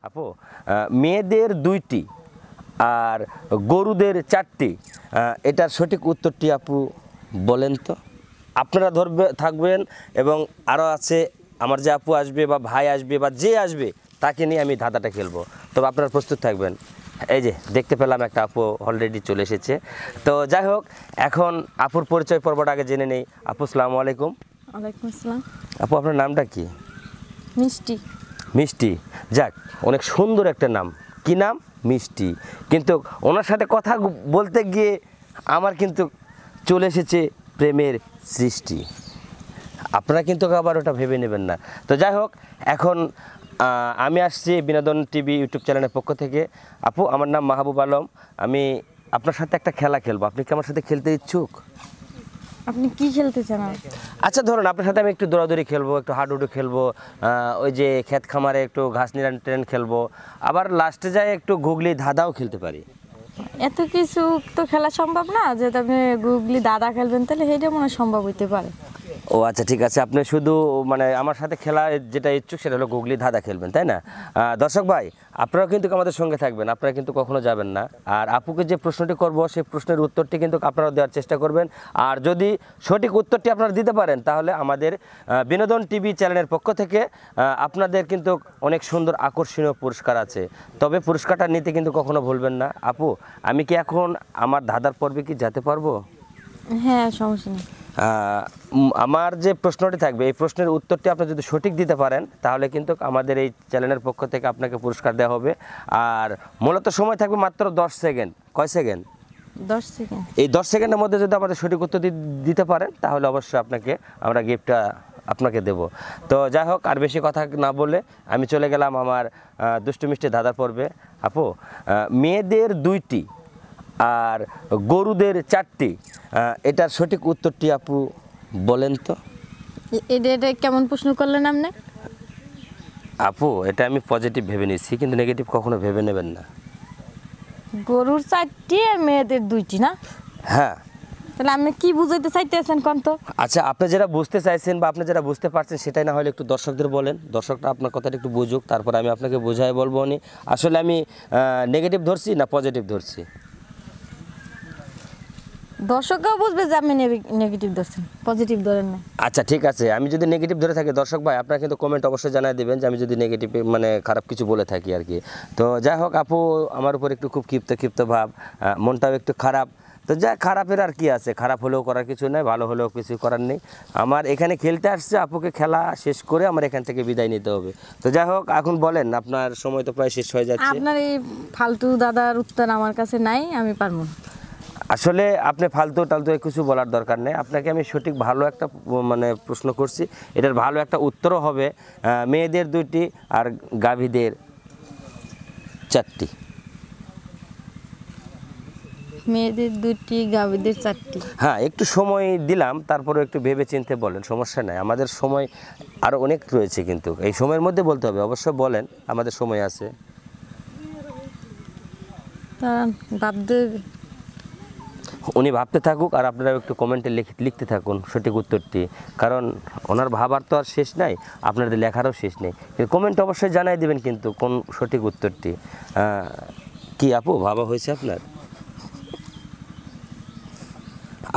আপু, মেয়েদের 2টি আর গরুদের 4টি, এটার সঠিক উত্তরটি আপু বলেন তো। আপনারা থাকবেন এবং আরও আছে আমার যে আপু আসবে বা ভাই আসবে বা যে আসবে তাকে নিয়ে আমি ধাঁধাটা খেলবো। তবে আপনারা প্রস্তুত থাকবেন। এই যে দেখতে পেলাম একটা আপু অলরেডি চলে এসেছে। তো যাই হোক, এখন আপুর পরিচয় পর্বটা আগে জেনে নেই। আপু, আসসালামু আলাইকুম। ওয়ালাইকুম আসসালাম। আপু, আপনার নামটা কি? মিষ্টি। মিষ্টি। যাক, অনেক সুন্দর একটা নাম। কি নাম? মিষ্টি। কিন্তু ওনার সাথে কথা বলতে গিয়ে আমার কিন্তু চলে এসেছে প্রেমের সৃষ্টি। আপনারা কিন্তু আবার ওটা ভেবে নেবেন না। তো যাই হোক, এখন আমি আসছি বিনোদন টিভি ইউটিউব চ্যানেলের পক্ষ থেকে। আপু, আমার নাম মাহবুব আলম। আমি আপনার সাথে একটা খেলা খেলবো। আপনি কি আমার সাথে খেলতে ইচ্ছুক? আপনি কি খেলতে চান? আচ্ছা, ধরুন আপনার সাথে আমি একটু দৌড়াদৌড়ি খেলবো, একটু হাডুডু খেলবো, ওই যে ক্ষেত খামারে একটু ঘাস নিড়ান ট্রেন খেলবো, আবার লাস্টে যায় একটু গুগলি ধাঁধাও খেলতে পারি। এত কিছু তো খেলা সম্ভব না, যেহেতু আপনি গুগলি দাদা খেলবেন, তাহলে সেইটা মনে হয় সম্ভব হইতে পারে। ও আচ্ছা, ঠিক আছে। আপনি শুধু মানে আমার সাথে খেলা যেটা ইচ্ছুক সেটা হলো গুগলি ধাঁধা খেলবেন, তাই না? দর্শক ভাই, আপনারাও কিন্তু আমাদের সঙ্গে থাকবেন, আপনারা কিন্তু কখনো যাবেন না। আর আপুকে যে প্রশ্নটি করব সেই প্রশ্নের উত্তরটি কিন্তু আপনারা দেওয়ার চেষ্টা করবেন। আর যদি সঠিক উত্তরটি আপনারা দিতে পারেন তাহলে আমাদের বিনোদন টিভি চ্যানেলের পক্ষ থেকে আপনাদের কিন্তু অনেক সুন্দর আকর্ষণীয় পুরস্কার আছে। তবে পুরস্কারটা নিতে কিন্তু কখনো ভুলবেন না। আপু, আমি কি এখন আমার ধাঁধার পর্বে কি যেতে পারবো? হ্যাঁ, সমস্যা নেই। আমার যে প্রশ্নটি থাকবে এই প্রশ্নের উত্তরটি আপনি যদি সঠিক দিতে পারেন তাহলে কিন্তু আমাদের এই চ্যানেলের পক্ষ থেকে আপনাকে পুরস্কার দেওয়া হবে। আর মূলত সময় থাকবে মাত্র 10 সেকেন্ড। কয় সেকেন্ড? 10 সেকেন্ড। এই 10 সেকেন্ডের মধ্যে যদি আমাদের সঠিক উত্তর দিতে পারেন তাহলে অবশ্যই আমরা গিফটটা আপনাকে দেব। তো যাই হোক, আর বেশি কথা না বলে আমি চলে গেলাম আমার দুষ্টু মিষ্টি ধাঁধার পর্বে। আপু, মেয়েদের 2টি আর গরুদের 4টি, এটার সঠিক উত্তরটি আপু বলেন তো। এটা কেমন প্রশ্ন করলেন আপনি? আপু, এটা আমি পজিটিভ ভেবে নিচ্ছি, কিন্তু নেগেটিভ কখনো ভেবে নেবেন না। গরুর 4টি আর মেয়েদের 2টি, না? হ্যাঁ। তাহলে আপনি কি বুঝাইতে চাইতেছেন কোন তো? আচ্ছা, আপনি যেটা বুঝতে চাইছেন বা আপনি যেটা বুঝতে পারছেন সেটাই না হলে একটু দর্শকদের বলেন, দর্শকরা আপনার কথাটা একটু বুঝুক, তারপর আমি আপনাকে বোঝাই বলবো নি আসলে আমি নেগেটিভ ধরছি না পজিটিভ ধরছি। দর্শকরাও বুঝবে যে আপনি নেগেটিভ ধরছেন, পজিটিভ ধরেন না। আচ্ছা, ঠিক আছে। আমি যদি নেগেটিভ ধরে থাকি, দর্শক ভাই আপনারা কিন্তু কমেন্ট অবশ্যই জানিয়ে দেবেন যে আমি যদি নেগেটিভ মানে খারাপ কিছু বলে থাকি আর কি। তো যাই হোক, আপু আমার উপর একটু খুব ক্ষিপ্ত ভাব, মনটাও একটু খারাপ। তো যা খারাপের আর কি আছে, খারাপ হলেও করার কিছু নেই, ভালো হলেও কিছু করার নেই। আমার এখানে খেলতে আসছে, আপুকে খেলা শেষ করে আমার এখান থেকে বিদায় নিতে হবে। তো যাই হোক, এখন বলেন, আপনার সময় তো প্রায় শেষ হয়ে যাচ্ছে। আপনার এই ফালতু দাদার উত্তর আমার কাছে নাই, আমি পারবো না। আসলে আপনি ফালতু টালতু কিছু বলার দরকার নেই। আপনাকে আমি সঠিক ভালো একটা মানে প্রশ্ন করছি, এটার ভালো একটা উত্তরও হবে। মেয়েদের 2টি আর গাভীদের 4টি। মেয়েদের 2টি, গাভীদের 4টি। হ্যাঁ, একটু সময় দিলাম, তারপরে একটু ভেবে চিনতে বলেন, সমস্যা নাই। আমাদের সময় আরও অনেক রয়েছে, কিন্তু এই সময়ের মধ্যে বলতে হবে। অবশ্য বলেন, আমাদের সময় আছে। তা ভাবতে উনি ভাবতে থাকুক আর আপনারা একটু কমেন্টে লিখতে থাকুন সঠিক উত্তরটি, কারণ ওনার ভাবার তো আর শেষ নাই, আপনাদের লেখারও শেষ নেই। কমেন্ট অবশ্যই জানাই দেবেন কিন্তু কোন সঠিক উত্তরটি। কি আপু, ভাবা হয়েছে আপনার?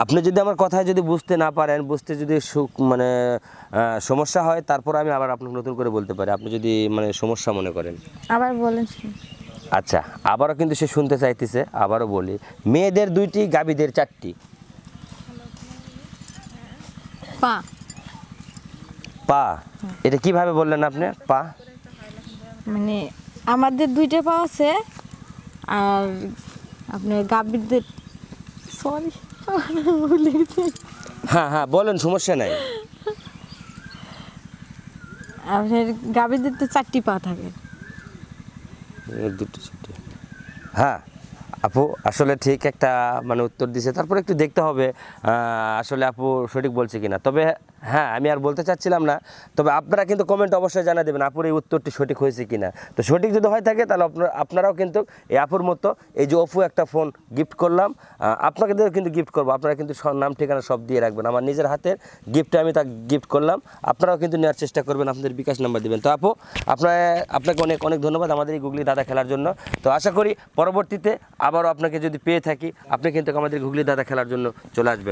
আপনি যদি আমার কথায় যদি বুঝতে না পারেন, বুঝতে যদি মানে সমস্যা হয়, তারপর আমি আবার আপনাকে নতুন করে বলতে পারি, আপনি যদি মানে সমস্যা মনে করেন। আবার বলেন। আচ্ছা, আবারও কিন্তু সে শুনতে চাইতেছে, আবারও বলি। মেয়েদের 2টি, গাভীদের 4টি। পা। পা? এটা কিভাবে বললেন আপনি? পা মানে আমাদের 2টা পা আছে, আর আপনার গাভীদের, সরি ভুলে গেছি। হ্যাঁ, বলেন, সমস্যা নাই। আপনার গাভীদের তো 4টি পা থাকে। 2টি 4টি। হ্যাঁ আপু, আসলে ঠিক একটা মানে উত্তর দিছে, তারপর একটু দেখতে হবে আসলে আপু সঠিক বলছে কিনা। তবে হ্যাঁ, আমি আর বলতে চাচ্ছিলাম না, তবে আপনারা কিন্তু কমেন্ট অবশ্যই জানিয়ে দেবেন আপুর এই উত্তরটি সঠিক হয়েছে কিনা। তো সঠিক যদি হয়ে থাকে তাহলে আপনারাও কিন্তু এই আপুর মতো এই যে ওপো একটা ফোন গিফট করলাম, আপনাকে কিন্তু গিফট করবো। আপনারা কিন্তু নাম ঠিকানা সব দিয়ে রাখবেন, আমার নিজের হাতের গিফটে আমি তা গিফট করলাম। আপনারাও কিন্তু নেওয়ার চেষ্টা করবেন, আপনাদের বিকাশ নাম্বার দিবেন। তো আপু আপনাকে অনেক অনেক ধন্যবাদ আমাদের এই গুগলি দাদা খেলার জন্য। তো আশা করি পরবর্তীতে আবারও আপনাকে যদি পেয়ে থাকি, আপনি কিন্তু আমাদের গুগলি দাদা খেলার জন্য চলে আসবেন।